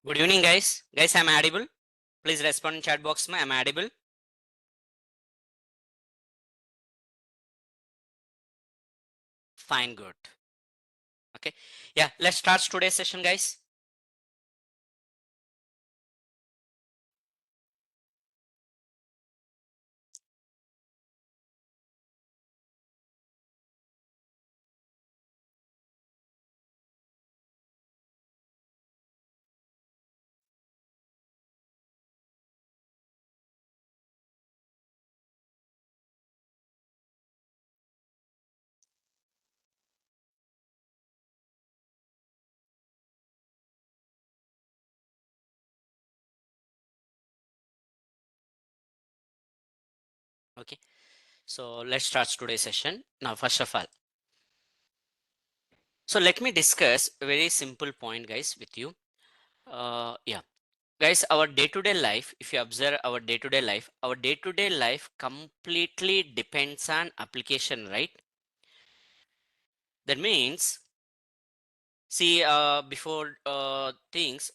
Good evening, guys. Guys, I'm audible. Please respond in chat box. I'm audible. Fine, good. Okay. Yeah, let's start today's session, guys. Okay. So let's start today's session. Now, first of all, so let me discuss a very simple point, guys, with you. Yeah, guys, our day-to-day life, if you observe our day-to-day life completely depends on application, right? That means, see, before things,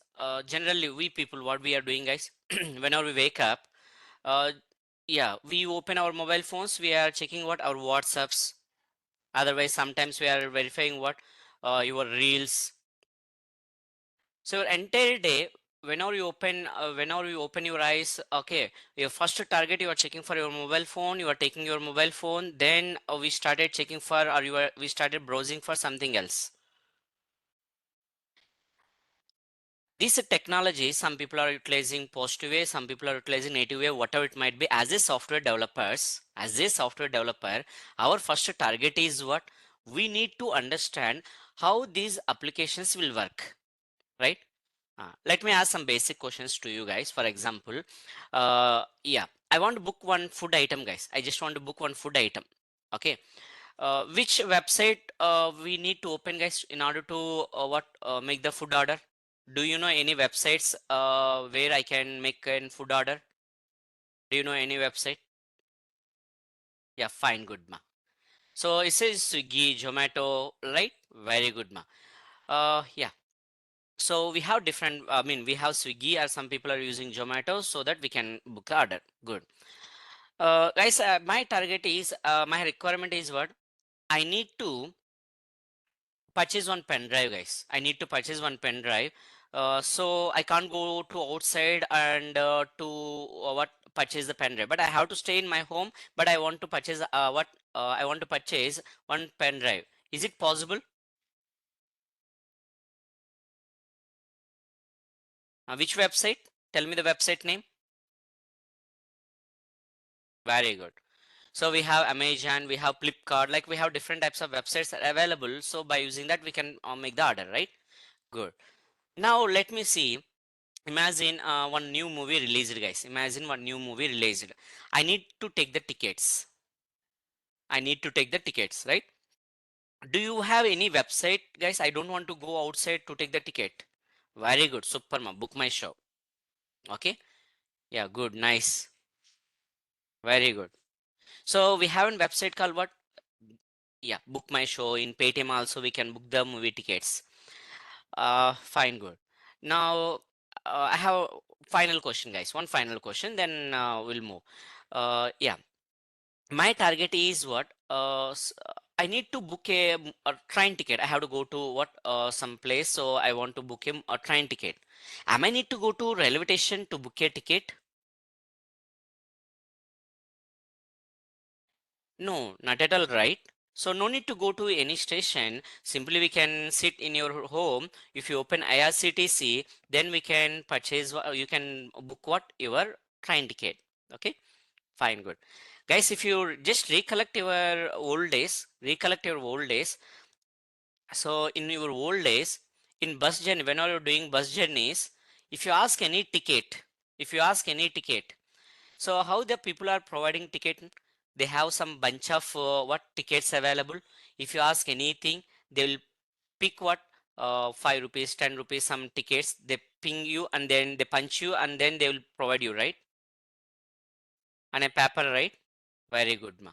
generally we people, what we are doing, guys, whenever we wake up, uh, yeah, we open our mobile phones, we are checking what our WhatsApps. Otherwise, sometimes we are verifying what your reels. So your entire day, whenever you open your eyes, okay, your first target you are checking for your mobile phone. You are taking your mobile phone. Then we started checking for, or we started browsing for something else. These technologies, some people are utilizing positive way, some people are utilizing native way, whatever it might be. As a software developer, our first target is what? We need to understand how these applications will work, right? Let me ask some basic questions to you guys. For example, yeah, I want to book one food item, guys. I just want to book one food item. Okay. Which website we need to open, guys, in order to make the food order? Do you know any websites where I can make a food order? Do you know any website? Yeah, fine, good, ma. So it says Swiggy, Zomato, right? Very good, ma. Yeah. So we have different. I mean, we have Swiggy, or some people are using Zomato, so that we can book the order. Good. Guys, my target is, my requirement is what? I need to purchase one pen drive, guys. I need to purchase one pen drive. So I can't go to outside and to what purchase the pen drive, but I have to stay in my home, but I want to purchase what I want to purchase one pen drive. Is it possible? Which website? Tell me the website name. Very good. So we have Amazon, we have Flipkart, like we have different types of websites that are available, so by using that we can make the order, right? Good. Now let me see. Imagine one new movie released, guys. Imagine one new movie released. I need to take the tickets. I need to take the tickets, right? Do you have any website, guys? I don't want to go outside to take the ticket. Very good. Super, ma. Book my show. Okay. Yeah, good. Nice. Very good. So we have a website called what? Yeah, book my show. In Paytm also we can book the movie tickets. Fine, good. Now I have final question, guys. One final question, then we'll move. Yeah, my target is what? I need to book a train ticket. I have to go to what some place, so I want to book a train ticket. Am I need to go to railway station to book a ticket? No, not at all, right? So no need to go to any station. Simply we can sit in your home. If you open IRCTC, then we can purchase. You can book what your train ticket. Okay, fine, good. Guys, if you just recollect your old days. So in your old days, in bus journey, whenever you're doing bus journeys, if you ask any ticket, if you ask any ticket, so how the people are providing ticket? They have some bunch of what tickets available. If you ask anything, they will pick what 5 rupees, 10 rupees, some tickets. They ping you and then they punch you and then they will provide you, right? On a paper, right? Very good, ma.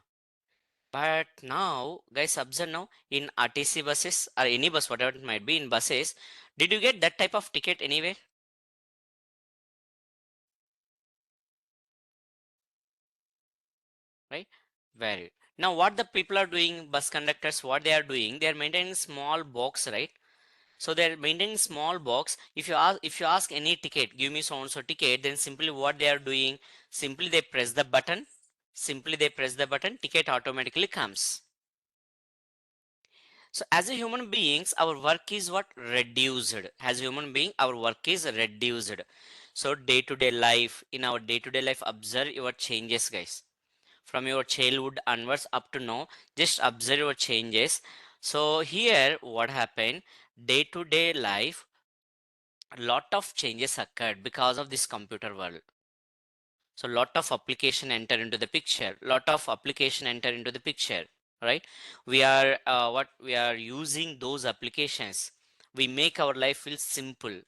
But now, guys, observe now in RTC buses or any bus, whatever it might be in buses, did you get that type of ticket anywhere? right? Very. Now what the people are doing, bus conductors, what they are doing, they are maintaining small box, right? So they're maintaining small box. If you ask any ticket, give me so and so ticket, then simply what they are doing, simply they press the button, ticket automatically comes. So as a human beings, our work is what? Reduced. As a human being, our work is reduced. So day to day life, in our day to day life, observe your changes, guys. From your childhood onwards up to now, just observe your changes. So here what happened, day to day life, a lot of changes occurred because of this computer world. So lot of application enter into the picture, right? We are using those applications, we make our life feel simple.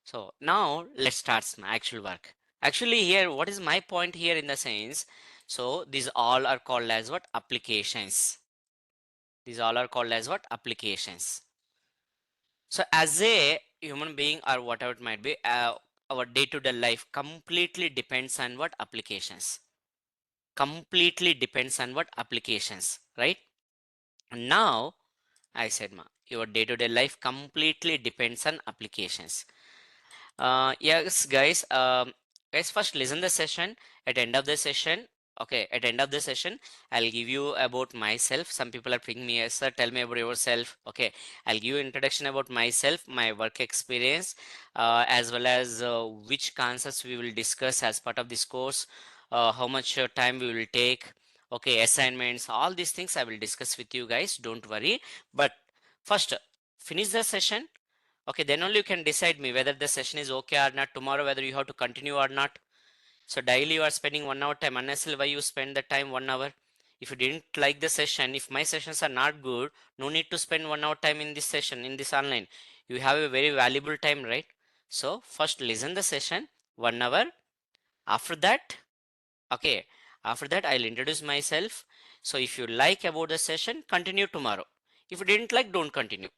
So now let's start my actual work. Actually here, what is my point here in the sense, so these all are called as what? Applications. These all are called as what? Applications. So as a human being or whatever it might be, our day-to-day life completely depends on what? Applications. Completely depends on what? Applications, right? Now I said your day-to-day life completely depends on applications. Yes, guys. Guys, first listen the session. At end of the session, okay. At end of the session, I'll give you about myself. Some people are picking me as sir. Tell me about yourself. Okay, I'll give you introduction about myself, my work experience, as well as which concepts we will discuss as part of this course. How much time we will take. Okay, assignments, all these things I will discuss with you guys. Don't worry. But first, finish the session. Okay, then only you can decide me whether the session is okay or not. Tomorrow, whether you have to continue or not. So daily you are spending 1 hour time. Unnecessarily, why you spend the time 1 hour? If you didn't like the session, if my sessions are not good, no need to spend 1 hour time in this session, in this online. You have a very valuable time, right? So first listen the session 1 hour. After that, okay. After that, I'll introduce myself. So if you like about the session, continue tomorrow. If you didn't like, don't continue.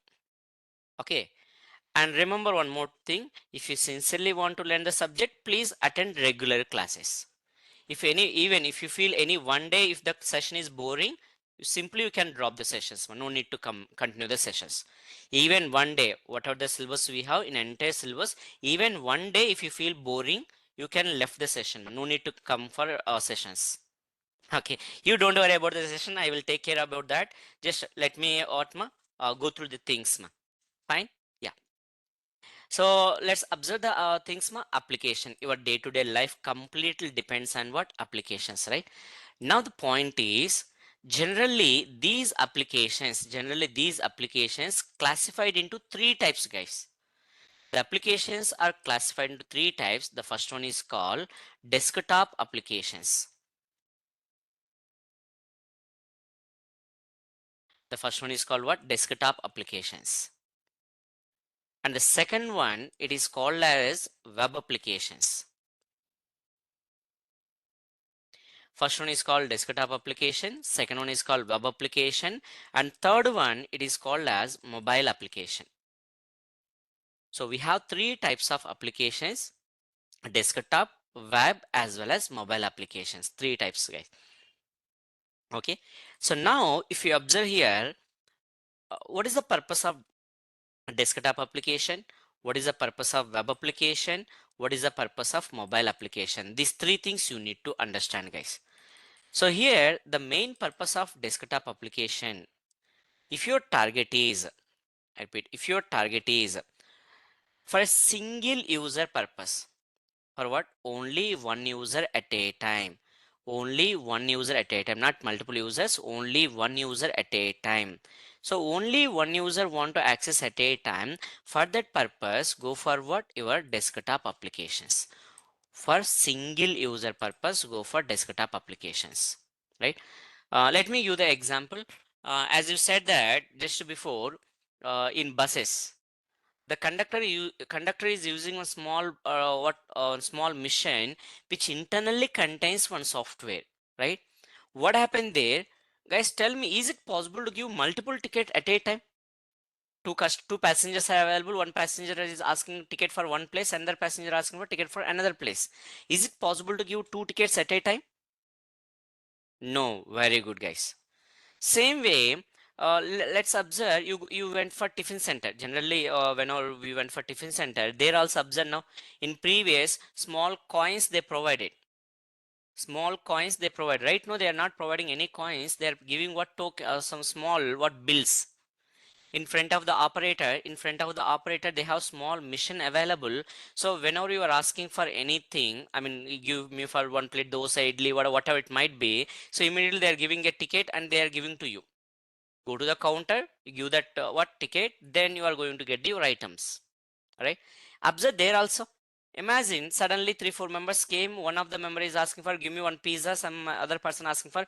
Okay. And remember one more thing, if you sincerely want to learn the subject, please attend regular classes. If any, even if you feel any one day if the session is boring, you can drop the sessions. No need to come continue the sessions. Even one day, whatever the syllabus we have in entire syllabus, even one day if you feel boring, you can left the session. No need to come for sessions. Okay, you don't worry about the session. I will take care about that. Just let me, Atma, go through the things, ma. Fine. Yeah. So let's observe the things application. Your day-to-day life completely depends on what? Applications, right? Now the point is, generally these applications classified into three types, guys. The applications are classified into three types. The first one is called desktop applications. The first one is called what? Desktop applications. And the second one, it is called as web applications. First one is called desktop application, second one is called web application, and third one it is called as mobile application. So we have three types of applications: desktop, web, as well as mobile applications. Three types, guys. Okay. So now if you observe here, what is the purpose of desktop application? What is the purpose of web application? What is the purpose of mobile application? These three things you need to understand, guys. So here the main purpose of desktop application, if your target is, I repeat, if your target is for a single user purpose, for what? Only one user at a time. Only one user at a time, not multiple users, only one user at a time. So only one user want to access at a time. For that purpose, go for what? Your desktop applications. For single user purpose, go for desktop applications, right? Let me give the example. As you said that just before, in buses, the conductor is using a small machine which internally contains one software, right? What happened there, guys? Tell me, is it possible to give multiple ticket at a time? Two passengers are available. One passenger is asking ticket for one place, another passenger asking for ticket for another place. Is it possible to give two tickets at a time? No, very good, guys. Same way, let's observe you went for tiffin center. Generally, whenever we went for tiffin center, there also observe now in previous small coins they provided. Small coins they provide. Right now, they are not providing any coins. They are giving what token, some small what bills in front of the operator. In front of the operator they have small mission available. So whenever you are asking for anything, I mean, you give me for one plate dosa, idli, whatever it might be, so immediately they are giving a ticket and they are giving to you. Go to the counter, you give that what ticket, then you are going to get your items. Right? Observe there also. Imagine suddenly three four members came. One of the member is asking for give me one pizza. Some other person asking for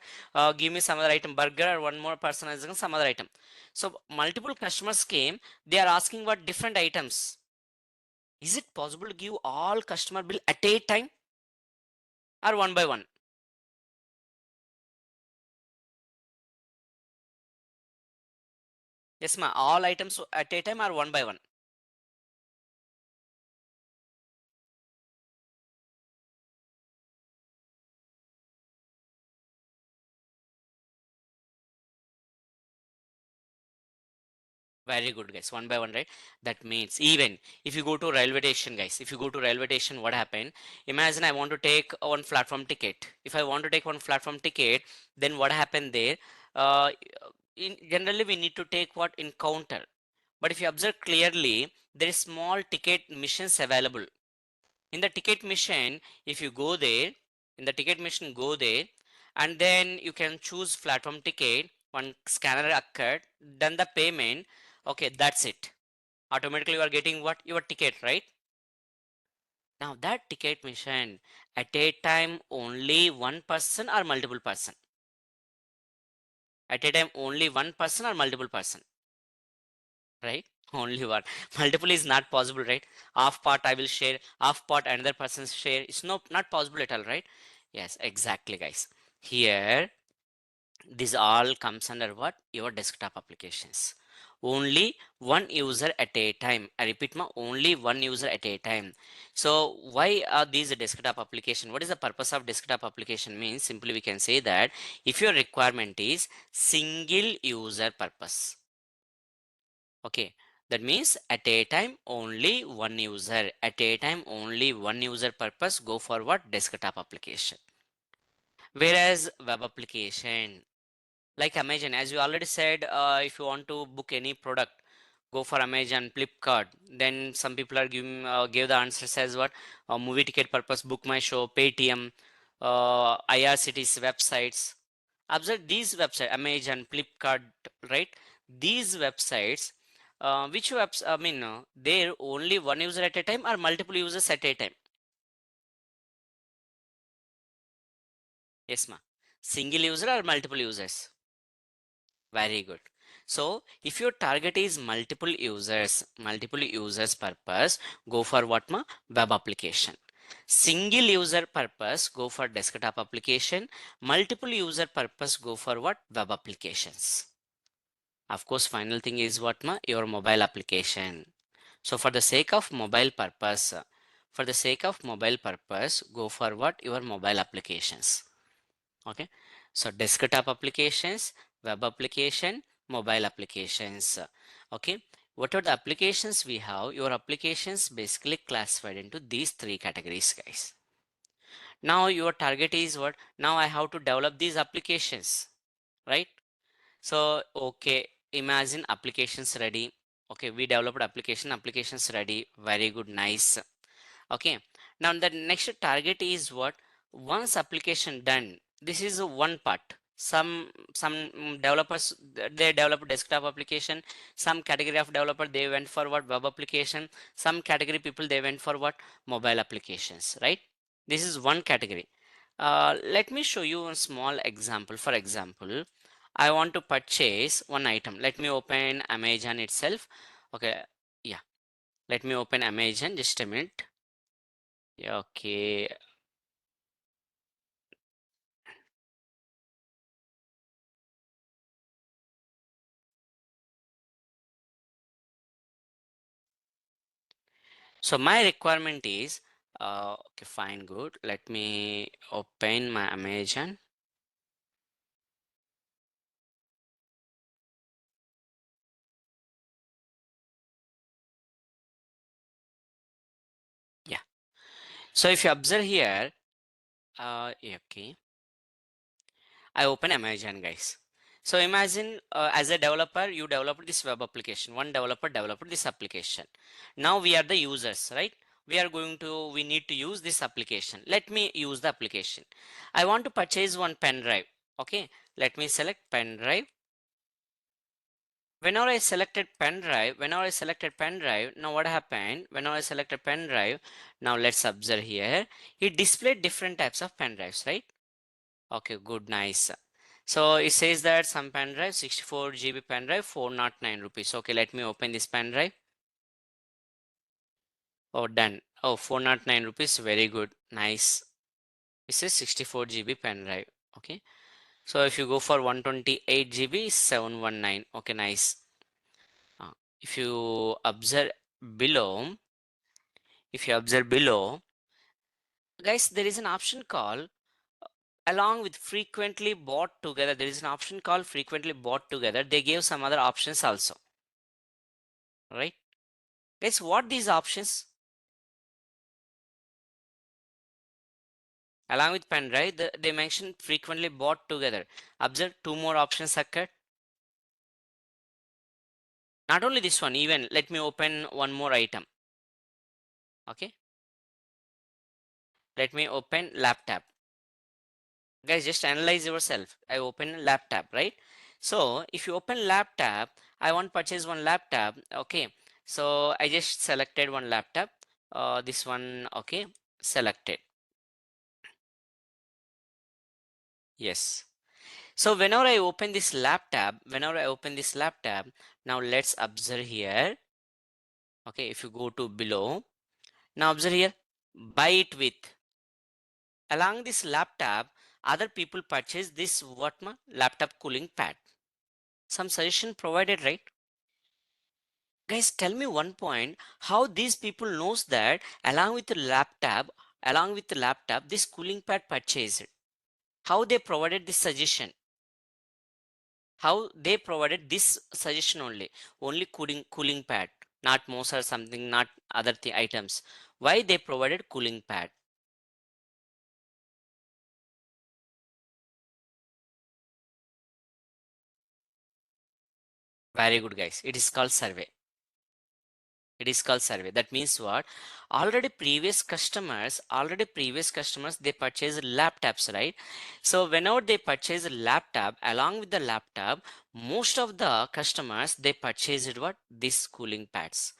give me some other item burger. Or one more person is asking some other item. So multiple customers came. They are asking what different items. Is it possible to give all customer bill at a time or one by one? Yes, ma. All items at a time or one by one? Very good, guys. One by one, right? That means even if you go to railway station, guys, if you go to railway station, what happened? Imagine I want to take one platform ticket. If I want to take one platform ticket, then what happened there? Uh, in generally, we need to take what in counter. But if you observe clearly, there is small ticket missions available. In the ticket mission, if you go there, in the ticket mission, go there, and then you can choose platform ticket. One scanner occurred, done the payment. Okay, that's it. Automatically you are getting what your ticket, right? Now that ticket mission at a time only one person or multiple person? At a time only one person or multiple person? Right? Only one. Multiple is not possible, right? Half part I will share, half part another person share. It's not possible at all, right? Yes, exactly, guys. Here this all comes under what? Your desktop applications. Only one user at a time. I repeat, ma, only one user at a time. So why are these desktop application? What is the purpose of desktop application? Means simply we can say that if your requirement is single user purpose, okay, that means at a time only one user, at a time only one user purpose, go for what? Desktop application. Whereas web application, like Amazon, as you already said, if you want to book any product, go for Amazon, Flipkart. Then some people are giving give the answers as what? Movie ticket purpose, book my show, Paytm, IRCTC websites. Observe these websites, Amazon, Flipkart, right? These websites, which webs? I mean, there only one user at a time or multiple users at a time? Yes, ma. Single user or multiple users? Very good. So if your target is multiple users purpose, go for what, ma? Web application. Single user purpose, go for desktop application. Multiple user purpose, go for what? Web applications. Of course, final thing is what, ma? Your mobile application. So for the sake of mobile purpose, go for what? Your mobile applications. Okay, so desktop applications, web application, mobile applications. Okay, what are the applications we have? Your applications basically classified into these three categories, guys. Now your target is what? Now I have to develop these applications, right? So okay, imagine applications ready. Okay, we developed applications ready. Very good, nice. Okay, now the next target is what? Once application done, this is one part. Some developers, they develop desktop application. Some category of developer, they went for what? Web application. Some category people, they went for what? Mobile applications, right? This is one category. Let me show you a small example. For example, I want to purchase one item. Let me open Amazon itself. Okay, yeah, let me open Amazon, just a minute. Yeah, okay. So my requirement is okay, fine, good. Let me open my Amazon. So if you observe here, okay, I open Amazon, guys. So imagine as a developer, you developed this web application. One developer developed this application. Now we are the users, right? We need to use this application. Let me use the application. I want to purchase one pen drive. Okay, let me select pen drive. Whenever I selected pen drive, now what happened? Whenever I selected pen drive, now let's observe here. It displayed different types of pen drives, right? Okay, good, nice. So it says that some pen drive, 64 GB pen drive, 409 rupees. Okay, let me open this pen drive. Oh, done. Oh, 409 rupees. Very good. Nice. This is 64 GB pen drive. Okay. So if you go for 128 GB, 719. Okay, nice. Uh, if you observe below, if you observe below, guys, there is an option called along with frequently bought together. There is an option called frequently bought together. They gave some other options also, right? Guys, what these options? Along with pen drive, they mention frequently bought together. Observe two more options occurred. Not only this one, even let me open one more item. Okay, let me open laptop. Guys, just analyze yourself. I open laptop, right? So if you open laptop, I want purchase one laptop. Okay, so I just selected one laptop. This one, okay, selected. Yes. So whenever I open this laptop, now let's observe here. Okay, if you go to below, now observe here, buy it with. Along this laptop, other people purchase this what ma? Laptop cooling pad. Some suggestion provided, right? Guys, tell me one point, how these people knows that along with the laptop, this cooling pad purchased. How they provided this suggestion? How they provided this suggestion only cooling pad, not mouse or something, not other items. Why they provided cooling pad? Very good, guys. It is called survey. It is called survey. That means what? Already previous customers, they purchase laptops, right? So whenever they purchase a laptop, along with the laptop, most of the customers, they purchased what? These cooling pads.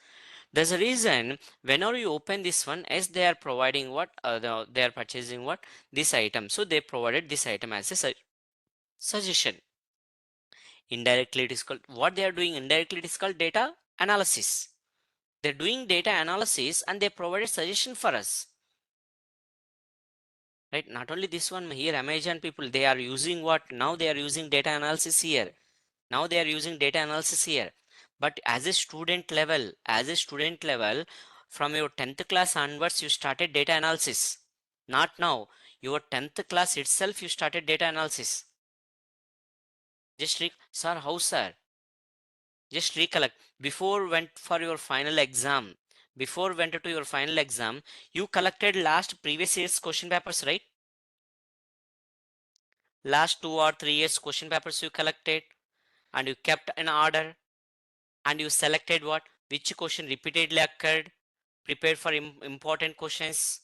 There's a reason whenever you open this one, as they are providing what? They are purchasing what? This item. So they provided this item as a suggestion. Indirectly, it is called what they are doing. Indirectly, it is called data analysis. They're doing data analysis and they provided suggestion for us, right? Not only this one here, Amazon people, they are using what? Now they are using data analysis here. Now they are using data analysis here. But as a student level, from your 10th class onwards, you started data analysis. Not now. Your 10th class itself, you started data analysis. Sir, how, sir? Just recollect. Before went to your final exam, you collected last previous year's question papers, right? Last 2 or 3 years question papers you collected and you kept an order and you selected what? Which question repeatedly occurred, prepared for important questions,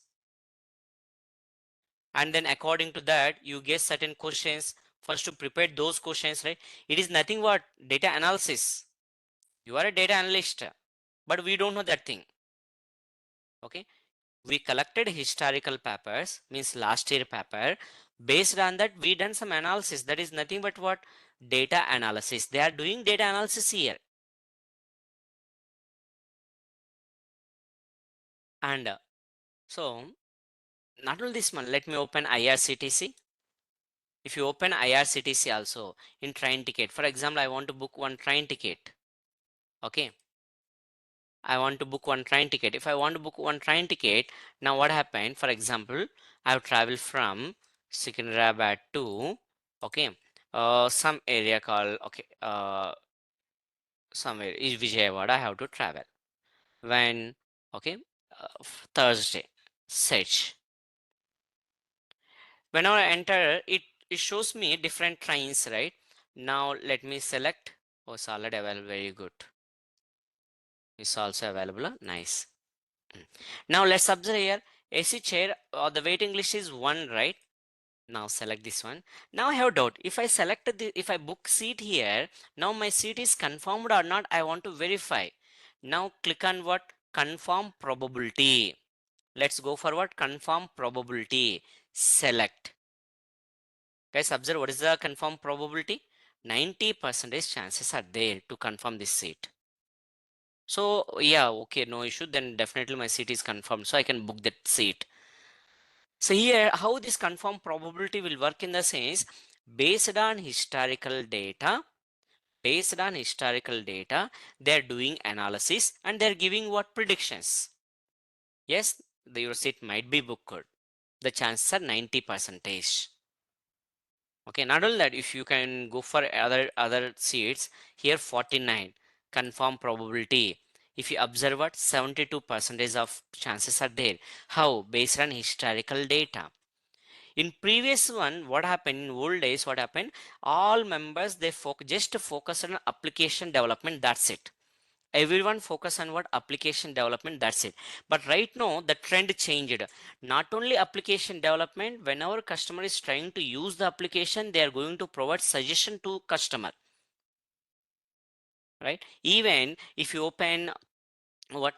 and then according to that you get certain questions first to prepare those questions, right? It is nothing but data analysis. You are a data analyst, but we don't know that thing. Okay, we collected historical papers, means last year paper. Based on that we done some analysis. That is nothing but what? Data analysis. They are doing data analysis here. And so not only this one, let me open IRCTC. If you open IRCTC also, in train ticket, for example, I want to book one train ticket. Okay, I want to book one train ticket. If I want to book one train ticket, now what happened? For example, I have traveled from Secunderabad to, okay, some area called, okay, somewhere is Vijayawada. I have to travel when, okay, Thursday. search. Whenever I enter it shows me different trains, right? Now let me select. Oh, it's already available. Very good. It's also available. Nice. Now let's observe here. AC chair, the waiting list is 1, right? Now select this one. Now I have a doubt. If I select if I book seat here, now my seat is confirmed or not, I want to verify. Now click on what? Confirm probability. Let's go for what? Confirm probability. Select. Guys, observe what is the confirm probability? 90% chances are there to confirm this seat. So yeah, okay, no issue. Then definitely my seat is confirmed. So I can book that seat. So here, how this confirm probability will work in the sense, based on historical data, they're doing analysis and they're giving what predictions. Yes, your seat might be booked. The chances are 90 percentage. Okay, not only that, if you can go for other seats, here 49 confirm probability. If you observe what 72 percentage of chances are there. How? Based on historical data. In previous one, what happened in old days? What happened? All members they just focus on application development. That's it. Everyone focus on what? Application development. That's it. But right now the trend changed. Not only application development. Whenever customer is trying to use the application, they are going to provide suggestion to customer. Right? Even if you open what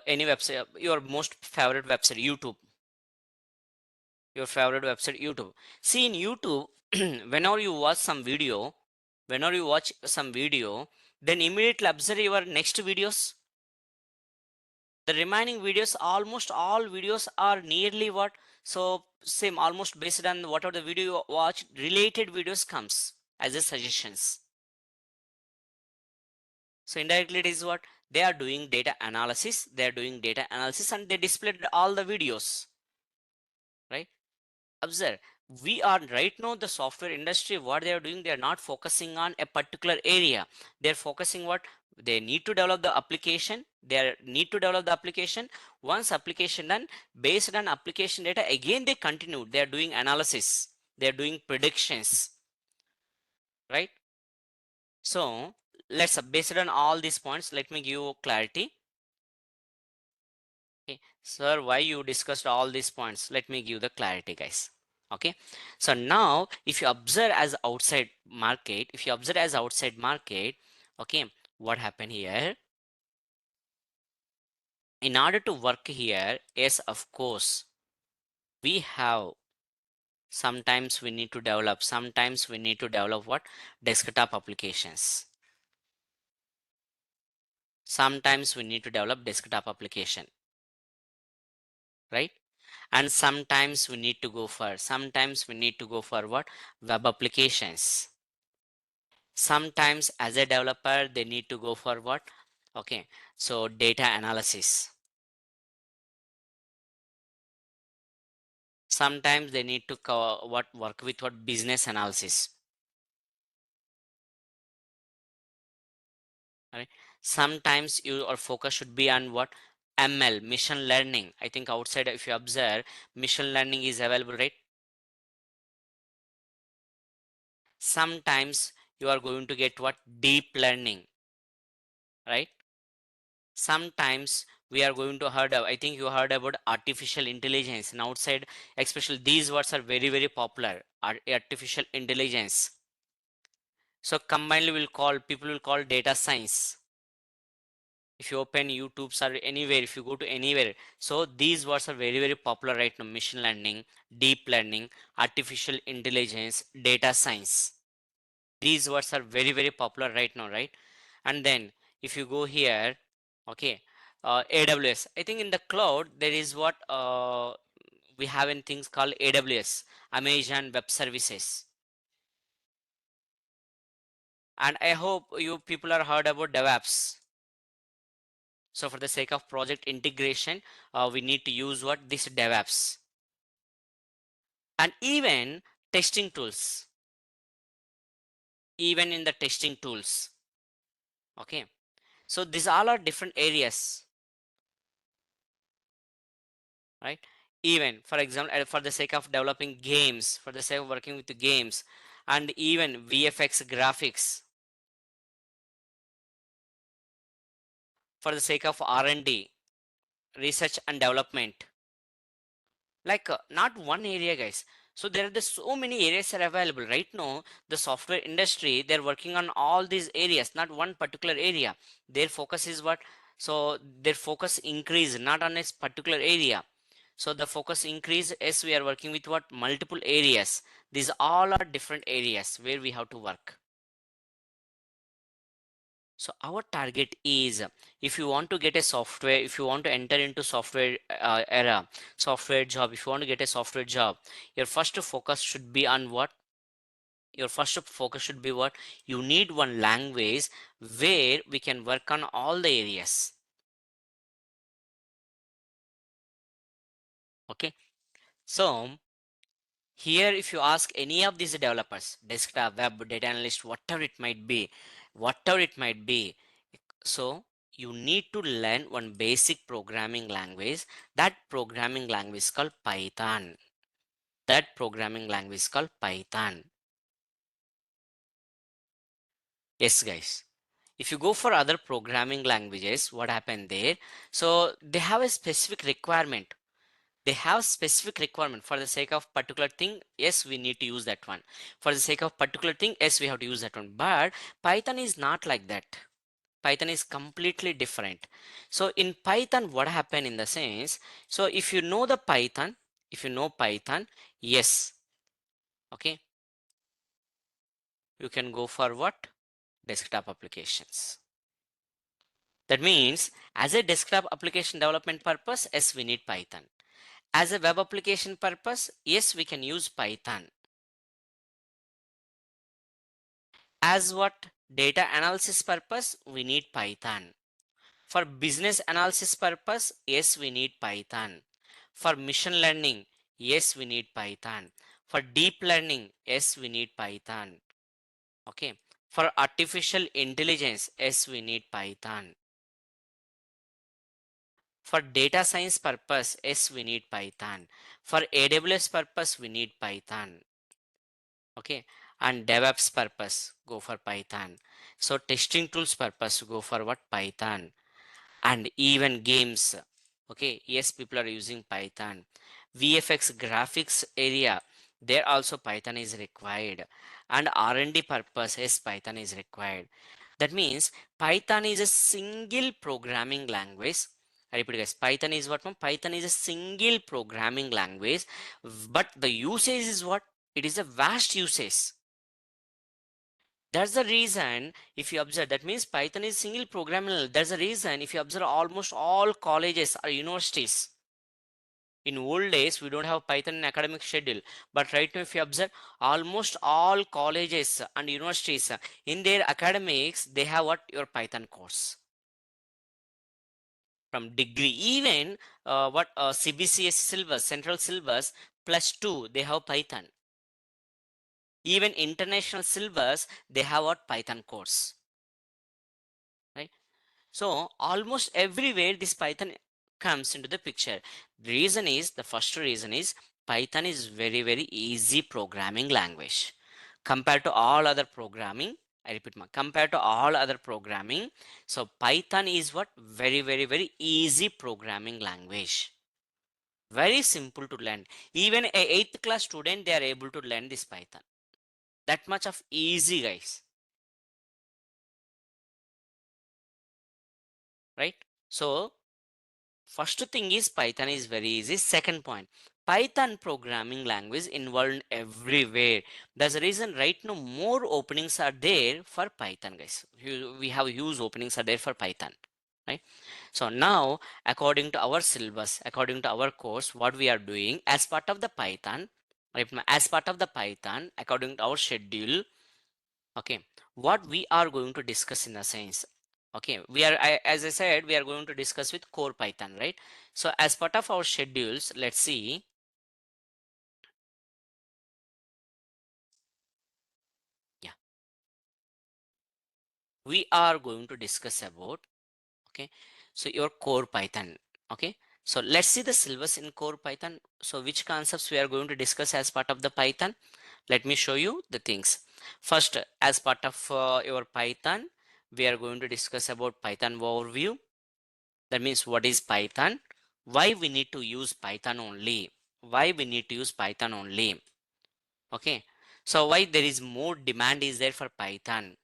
any website, your most favorite website, YouTube. Your favorite website, YouTube. See in YouTube, whenever you watch some video, then immediately observe your next videos. The remaining videos, almost all videos are nearly what? So same, almost based on whatever the video you watch, related videos comes as a suggestions. So indirectly it is what? They are doing data analysis. And they displayed all the videos, right? Observe, we are right now the software industry, what they are doing, they are not focusing on a particular area. They're focusing what? They need to develop the application. Need to develop the application. Once application done, based on application data, again they continue, they are doing analysis, they are doing predictions, right? So let's based on all these points, let me give you clarity. Okay, sir, why you discussed all these points? Let me give the clarity, guys. Okay, so now if you observe as outside market, okay, what happened here? In order to work here, yes, of course, we have sometimes we need to develop what? Desktop applications. Sometimes we need to develop desktop application, right? And sometimes we need to go for what? Web applications. Sometimes as a developer they need to go for what? Okay, so data analysis. Sometimes they need to work with what? Business analysis, right? Sometimes your focus should be on what? ML, machine learning. I think outside if you observe, machine learning is available, right? Sometimes you are going to get what? Deep learning, right? Sometimes we are going to heard of, I think you heard about artificial intelligence. And outside, especially these words are very popular. Artificial intelligence. So combinedly people will call data science. If you open YouTube's or anywhere, if you go to anywhere, so these words are very popular right now. Machine learning, deep learning, artificial intelligence, data science. These words are very popular right now, right? And then if you go here, okay, AWS, I think in the cloud there is what we have in things called AWS, Amazon Web Services. And I hope you people are heard about DevOps. So for the sake of project integration, we need to use what? This DevOps. And even testing tools, even in the testing tools, okay. So these all are different areas, right? even for example, for the sake of developing games, for the sake of working with the games, and even VFX graphics, for the sake of R&D, research and development. Like not one area, guys. So there are so many areas are available right now. The software industry, they're working on all these areas, not one particular area. Their focus is what? So their focus increase not on a particular area. So the focus increase as we are working with what? Multiple areas. These all are different areas where we have to work. So our target is, if you want to get a software, if you want to enter into software era, software job, if you want to get a software job, your first focus should be on what? Your first focus should be what? You need one language where we can work on all the areas. Okay. So here, if you ask any of these developers, desktop, web, data analyst, whatever it might be, so you need to learn one basic programming language. That programming language is called Python. That programming language is called Python. Yes, guys. If you go for other programming languages, what happened there? So they have a specific requirement. They have specific requirement for the sake of particular thing. Yes, we need to use that one. For the sake of particular thing, yes, we have to use that one. But Python is not like that. Python is completely different. So in Python, what happened in the sense, so if you know the Python, if you know Python, yes, okay, you can go for what? Desktop applications. That means as a desktop application development purpose, yes, we need Python. As a web application purpose, yes, we can use Python. As what? Data analysis purpose, we need Python. For business analysis purpose, yes, we need Python. For machine learning, yes, we need Python. For deep learning, yes, we need Python. Okay. For artificial intelligence, yes, we need Python. For data science purpose, yes, we need Python. For AWS purpose, we need Python. Okay. And DevOps purpose, go for Python. So testing tools purpose, go for what? Python. And even games, okay, yes, people are using Python. VFX graphics area, there also Python is required. And R&D purpose, yes, Python is required. That means Python is a single programming language. I repeat, guys, Python is what? Python is a single programming language, but the usage is what? It is a vast usage. That's the reason, if you observe, that means Python is single programmable. That's the reason, if you observe, almost all colleges or universities. In old days, we don't have Python in academic schedule. But right now, if you observe, almost all colleges and universities, in their academics, they have what? Your Python course. From degree, even what CBCS syllabus, central syllabus, +2, they have Python. Even international syllabus, they have what? Python course. Right? So almost everywhere this Python comes into the picture. The first reason is Python is very easy programming language compared to all other programming. I repeat, compared to all other programming. So Python is what? Very easy programming language. Very simple to learn. Even a 8th class student, they are able to learn this Python. That much of easy, guys. Right? So first thing is Python is very easy. Second point, Python programming language involved everywhere. That's the reason right now more openings are there for Python, guys. We have huge openings are there for Python, right? So now, according to our syllabus, according to our course, what we are doing as part of the Python, right? As part of the Python, according to our schedule, okay, what we are going to discuss in the science, okay, as I said, we are going to discuss with core Python, right? So as part of our schedules, let's see, yeah, we are going to discuss about, okay, so your core Python, okay, So let's see the syllabus in core Python. So which concepts we are going to discuss as part of the Python? Let me show you the things. First, as part of your Python, we are going to discuss about Python overview. That means what is Python, why we need to use Python only, why we need to use Python only. Okay, so why there is more demand is there for Python,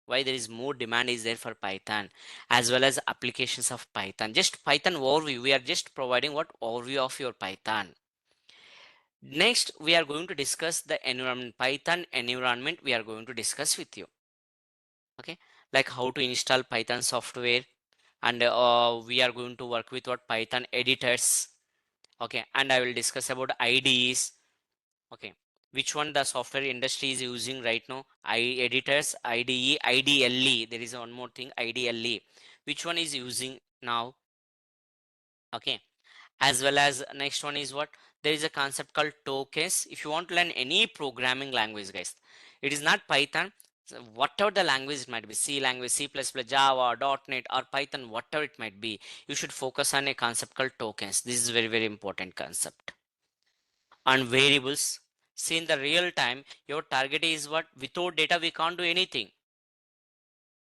why there is more demand is there for Python, as well as applications of Python. Just Python overview, we are just providing what overview of your Python. Next, we are going to discuss the environment, Python environment we are going to discuss with you. Okay, like how to install Python software, and we are going to work with what Python editors. Okay, and I will discuss about IDEs. Okay, which one the software industry is using right now? Editors, IDE, IDLE. There is one more thing, IDLE. Which one is using now? Okay, as well as next one is what, there is a concept called tokens. If you want to learn any programming language, guys, it is not Python. So whatever the language it might be, C language, C++, Java, .NET, or Python, whatever it might be, you should focus on a concept called tokens. This is very, very important concept. On variables, see, in the real time, your target is what, without data we can't do anything.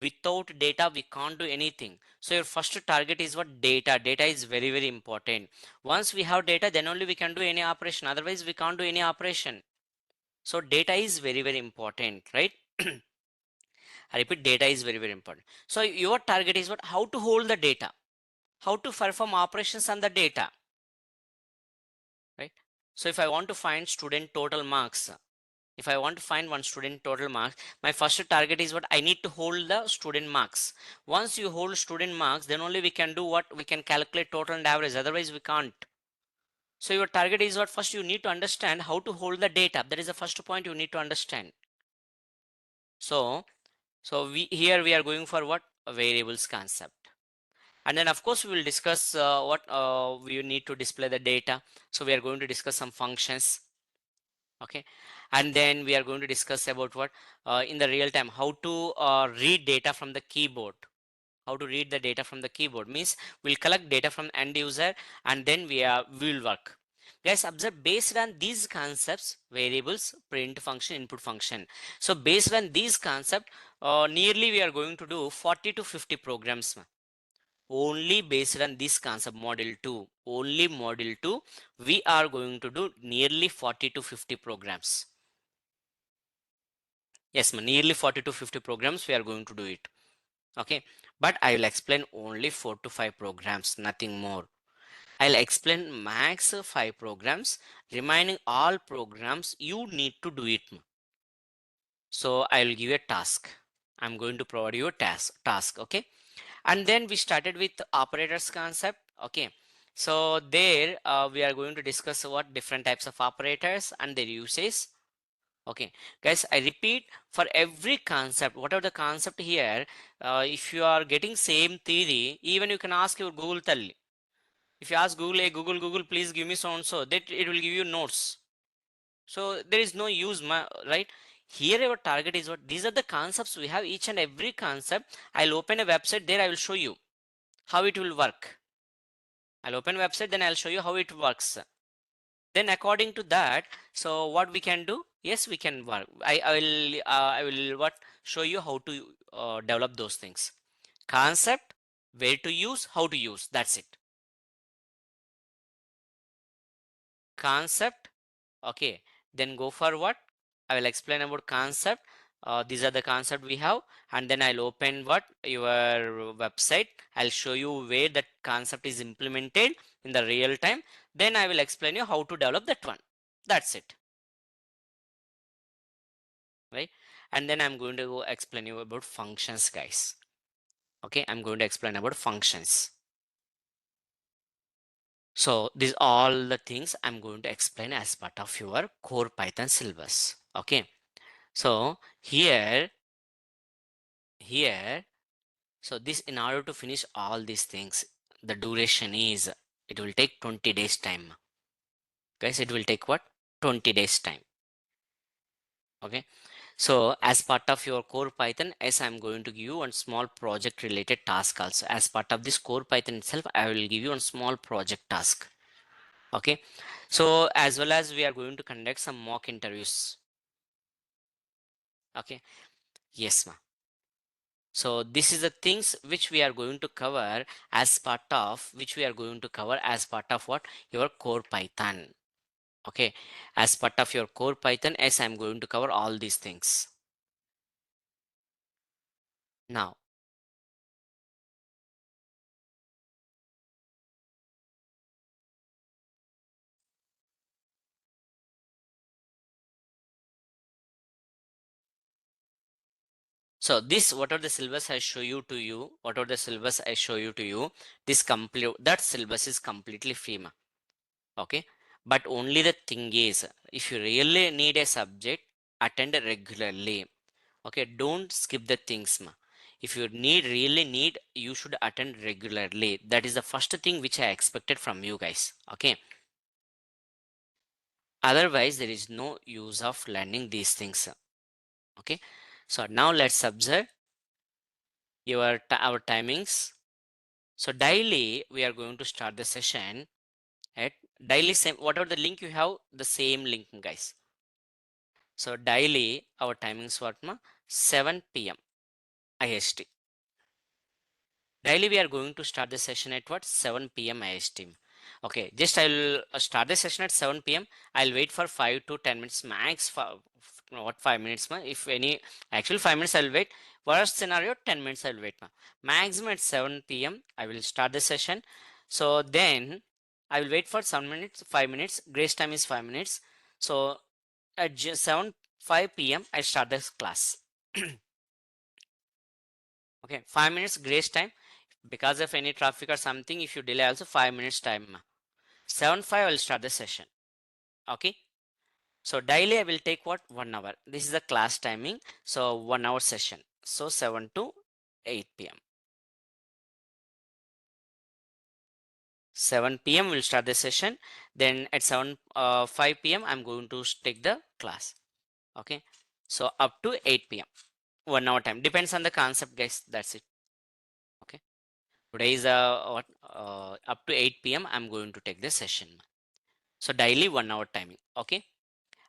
Without data we can't do anything. So your first target is what, data is very, very important. Once we have data, then only we can do any operation, otherwise we can't do any operation. So data is very, very important, right? I repeat, data is very, very important. So your target is what, how to hold the data, how to perform operations on the data, right? So if I want to find student total marks, if I want to find one student total marks, my first target is what, I need to hold the student marks. Once you hold student marks, then only we can do what, we can calculate total and average, otherwise we can't. So your target is what, first you need to understand how to hold the data. That is the first point you need to understand. So we here we are going for what, a variables concept. And then of course we will discuss what we need to display the data. So we are going to discuss some functions. Okay, and then we are going to discuss about what, in the real time, how to read data from the keyboard. How to read the data from the keyboard means we'll collect data from end user, and then we will work. Guys, observe, based on these concepts, variables, print function, input function, so based on these concept, nearly we are going to do 40 to 50 programs. Only based on this concept, model 2, only model 2, we are going to do nearly 40 to 50 programs. Yes, nearly 40 to 50 programs we are going to do it. Okay, but I will explain only 4 to 5 programs, nothing more. I'll explain max 5 programs. Remaining all programs you need to do it. So I will give you a task. I'm going to provide you a task. Okay, and then we started with operators concept. Okay, so there we are going to discuss what different types of operators and their uses. Okay, guys, I repeat, for every concept, whatever the concept here, if you are getting same theory, even you can ask your Google Talli. If you ask Google, hey Google, please give me so and so, that it will give you notes. So there is no use, right? Here our target is what, these are the concepts we have, each and every concept. I'll open a website, there I will show you how it will work. I'll open website, then I'll show you how it works. Then according to that, so what we can do, yes, we can work. I will what, show you how to develop those things. Concept, where to use, how to use, that's it. Concept, okay, then go for what, I will explain about concept. These are the concept we have, and then I'll open what, your website. I'll show you where that concept is implemented in the real time. Then I will explain you how to develop that one. That's it, right? And then I'm going to go explain you about functions, guys. Okay, I'm going to explain about functions. So these all the things I'm going to explain as part of your core Python syllabus. Okay, so here so this, in order to finish all these things, the duration is, it will take 20 days time, guys. It will take what, 20 days time. Okay, So as part of your core Python, yes, I'm going to give you one small project related task also. As part of this core Python itself, I will give you one small project task. Okay. So as well as we are going to conduct some mock interviews. Okay. Yes, ma'am. So this is the things which we are going to cover as part of what? Your core Python. Okay. As part of your core Python, yes, I'm going to cover all these things. Now, so this, what are the syllabus I show you to you? What are the syllabus I show you to you? This complete, that syllabus is completely free, ma. Okay. But only the thing is, if you really need a subject, attend regularly. Okay, don't skip the things, ma. If you really need, you should attend regularly. That is the first thing which I expected from you guys. Okay. Otherwise, there is no use of learning these things. Okay. So now let's observe our timings. So daily we are going to start the session at daily same, whatever the link you have, the same link, guys. So daily our timings what, ma? 7 p.m. IST. Daily we are going to start the session at what? 7 p.m. IST. Okay, just I'll start the session at 7 p.m. I'll wait for 5 to 10 minutes max. For what, 5 minutes, ma? If any, actually 5 minutes I'll wait. Worst scenario, 10 minutes I'll wait, ma. Maximum at 7 p.m. I will start the session. So then I will wait for 7 minutes, 5 minutes. Grace time is 5 minutes. So at 7 5 p.m. I start this class. Okay, 5 minutes grace time. Because of any traffic or something, if you delay also 5 minutes time, 7:05 I will start the session. Okay, so daily I will take what, 1 hour. This is the class timing, so 1 hour session. So 7 to 8 p.m. 7 p.m. we'll start the session. Then at 5 p.m. I'm going to take the class. Okay, so up to 8 p.m. 1 hour time, depends on the concept, guys. That's it. Okay, today is what, up to 8 p.m. I'm going to take the session. So daily 1 hour timing. Okay,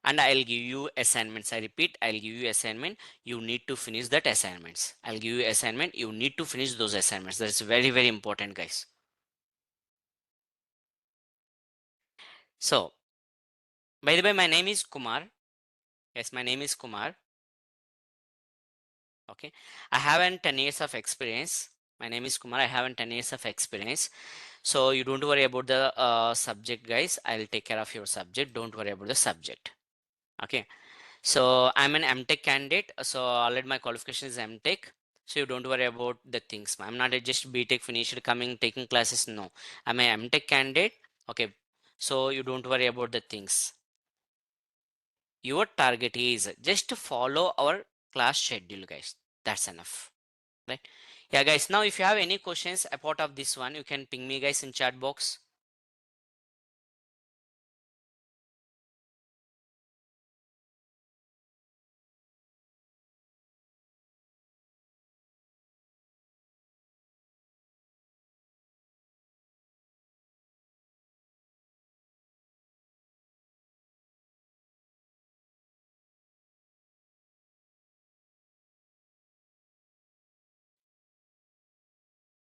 and I'll give you assignments. I repeat, I'll give you assignment. You need to finish that assignments. I'll give you assignment. You need to finish those assignments. That's very, very important, guys. So, by the way, my name is Kumar. Yes, my name is Kumar. Okay, I have 10 years of experience. My name is Kumar. I have 10 years of experience. So you don't worry about the subject, guys. I'll take care of your subject. Don't worry about the subject. Okay. So I'm an MTech candidate. So already my qualification is MTech. So you don't worry about the things. I'm not a just BTech finished coming taking classes. No, I'm a MTech candidate. Okay. So you don't worry about the things. Your target is just to follow our class schedule, guys. That's enough. Right? Yeah, guys. Now if you have any questions about of this one, you can ping me, guys, in chat box.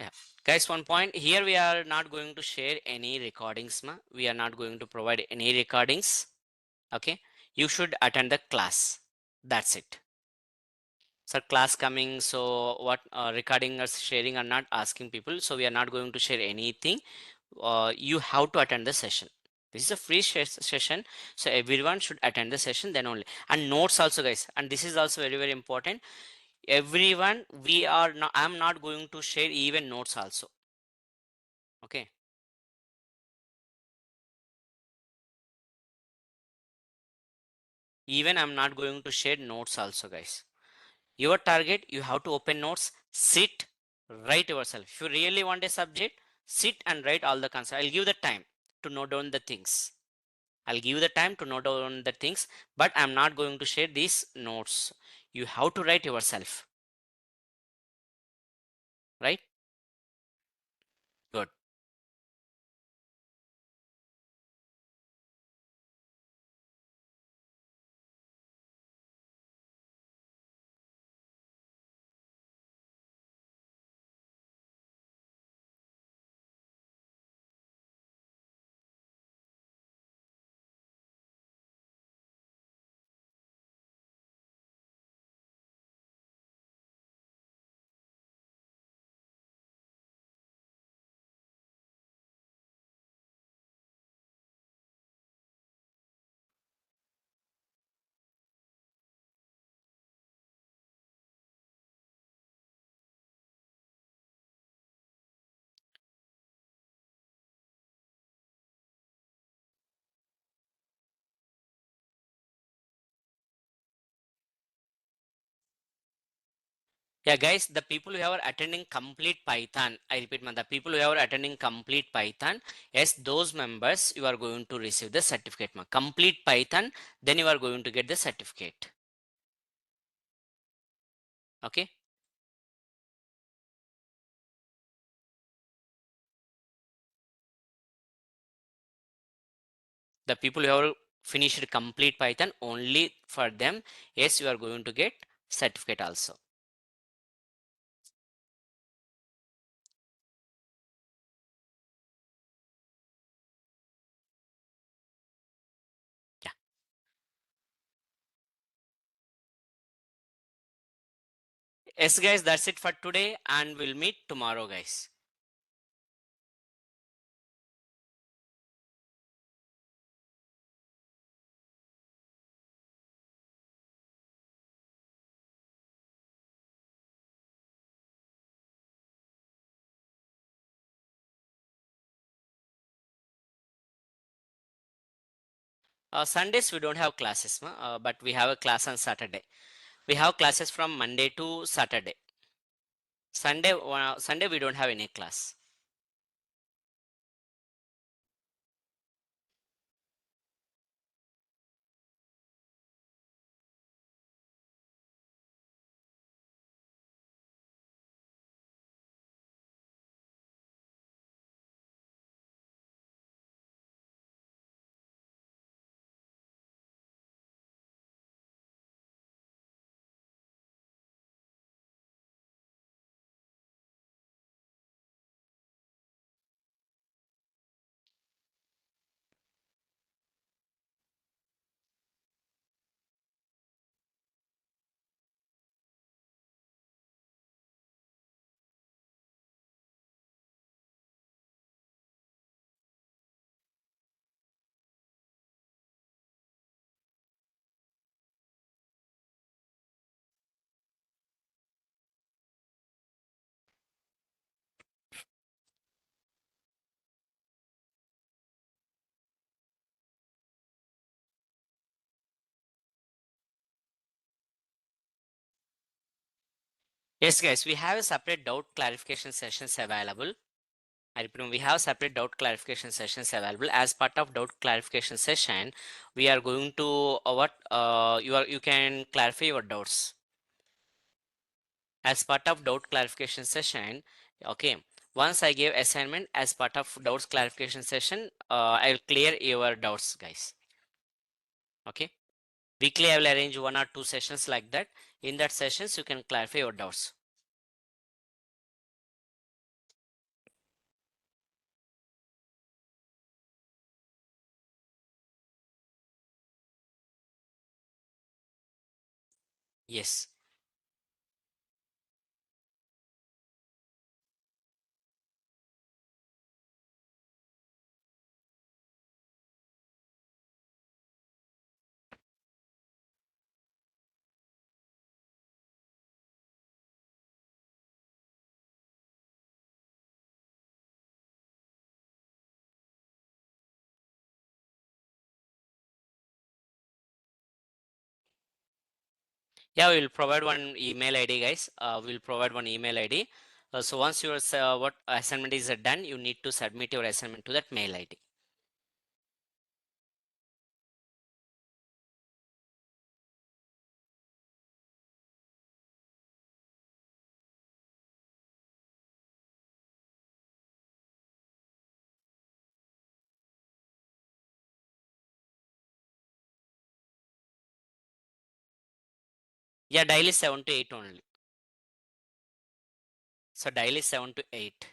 Yeah. Guys, one point here, we are not going to share any recordings, ma. We are not going to provide any recordings. Okay. You should attend the class. That's it. So class coming, so what recording or sharing are not asking people. So we are not going to share anything. You have to attend the session. This is a free session. So everyone should attend the session then only. And notes also, guys. And this is also very, very important. Everyone, we are not, I'm not going to share even notes also. Okay. Even I'm not going to share notes also, guys. Your target, you have to open notes, sit, write yourself. If you really want a subject, sit and write all the concepts. I'll give the time to note down the things. I'll give you the time to note down the things, but I'm not going to share these notes. You have to write yourself, right? Good. Yeah, guys, the people who are attending complete Python, I repeat, the people who are attending complete Python, yes, those members you are going to receive the certificate. Complete Python, then you are going to get the certificate. Okay. The people who have finished complete Python, only for them, yes, you are going to get certificate also. Yeah. Yes, guys, that's it for today, and we'll meet tomorrow, guys. Sundays we don't have classes, but we have a class on Saturday. We have classes from Monday to Saturday. Sunday we don't have any class. Yes, guys, we have a separate doubt clarification sessions available. I repeat, we have separate doubt clarification sessions available. As part of doubt clarification session, we are going to what you can clarify your doubts. As part of doubt clarification session, okay. Once I give assignment as part of doubts clarification session, I'll clear your doubts, guys. Okay. Weekly, I will arrange 1 or 2 sessions like that. In that sessions, you can clarify your doubts. Yes. Yeah, we will provide one email ID, guys. We'll provide one email ID. So once your what assignment is done, you need to submit your assignment to that mail ID. Yeah, daily 7 to 8 only. So daily 7 to 8.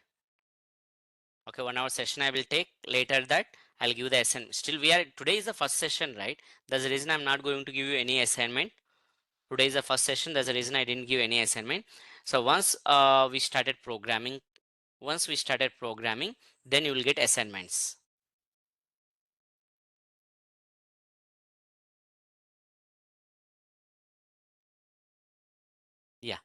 Okay, 1 hour session I will take. Later that I'll give the assignment. Still, we are today is the first session, right? That's the reason I'm not going to give you any assignment. Today is the first session. That's the reason I didn't give any assignment. So once we started programming, then you will get assignments. Yeah.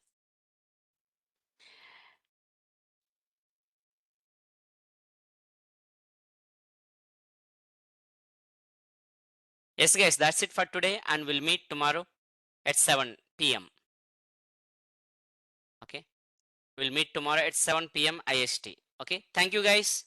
Yes, guys, that's it for today, and we'll meet tomorrow at 7 p.m. Okay. We'll meet tomorrow at 7 p.m. IST. Okay. Thank you, guys.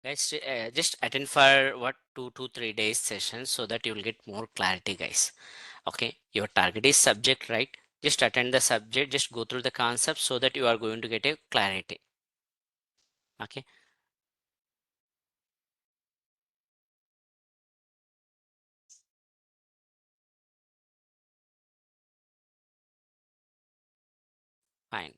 Guys, just attend for what 2 to 3 days session so that you will get more clarity, guys. Okay, your target is subject, right? Just attend the subject, just go through the concept so that you are going to get a clarity. Okay. Fine.